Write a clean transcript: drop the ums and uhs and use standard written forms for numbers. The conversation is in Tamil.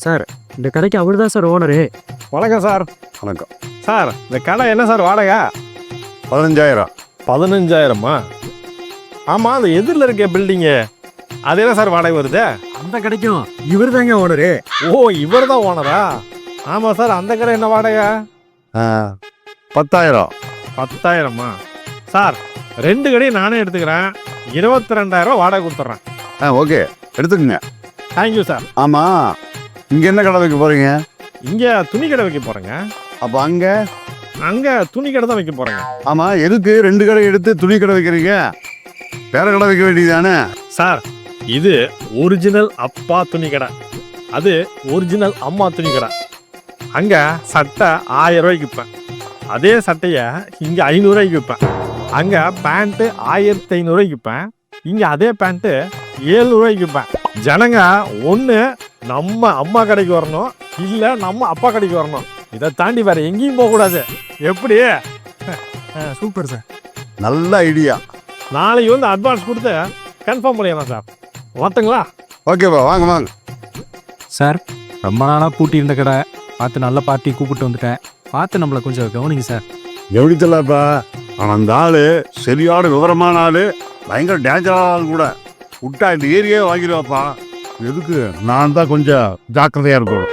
சார் இந்த கடைக்கு அவர் தான் சார் ஓனரு. வணக்கம் சார். வணக்கம் சார் இந்த கடை என்ன சார் வாடகை? 15,000. 15,000மா? ஆமாம், அந்த எதிரில் இருக்க பில்டிங்கு அது என்ன சார் வாடகை வருது? அந்த கடைக்கும் இவர் தாங்க ஓனரு. ஓ, இவர் தான் ஓனரா? ஆமாம் சார். அந்த கடை என்ன வாடகை? 10,000. 10,000மா? சார் 2 கடையும் நானே எடுத்துக்கிறேன். 22,000 வாடகை கொடுத்துட்றேன். ஓகே, எடுத்துக்கங்க. Thank you sir. ஆமாம், இங்கே என்ன கடை வைக்க போகிறீங்க? இங்கே துணி கடை வைக்க போகிறேங்க. அப்போ அங்கே? அங்கே துணி கடை தான் வைக்க போகிறேங்க. ஆமாம், எதுக்கு 2 கடை எடுத்து துணி கடை வைக்கிறீங்க? வேற கடை வைக்க வேண்டியதானே? சார் இது ஒரிஜினல் அப்பா துணி கடை, அது ஒரிஜினல் அம்மா துணி கடை. அங்கே சட்டை 1000 ரூபாய்க்கு விற்பேன். அதே சட்டையை இங்கே 500 ரூபாய்க்கு விற்பேன். அங்கே பேண்ட்டு 1500 ரூபாய்க்கு விற்பேன். இங்கே அதே பேண்ட்டு 700 ரூபாய்க்கு விற்பேன். ஜனங்க ஒன்று நம்ம அம்மா கடைக்கு வரணும், இல்லை நம்ம அப்பா கடைக்கு வரணும். இதை தாண்டி வேற எங்கேயும் போகக்கூடாது. எப்படி? Super sir. நல்ல ஐடியா. நாளைக்கு வந்து அட்வான்ஸ் கொடுத்து கன்ஃபார்ம் பண்ணிடலாம் சார். பார்த்துங்களா? ஓகேப்பா, வாங்க வாங்க. சார் ரொம்ப நாளாக பூட்டி இருந்த கடை பார்த்து நல்ல பார்ட்டி கூப்பிட்டு வந்துட்டேன். பார்த்து நம்மளை கொஞ்சம் கவனிங்க சார். கவனித்தலப்பா. ஆனால் அந்த ஆள் சரியான விவரமான ஆள், பயங்கர டேஞ்சரான ஆள் கூட. விட்டா இந்த ஏரியாவே வாங்கிடுவாப்பா. எதுக்கு? நான் தான் கொஞ்சம் ஜாக்கிரதையாக இருக்கணும்.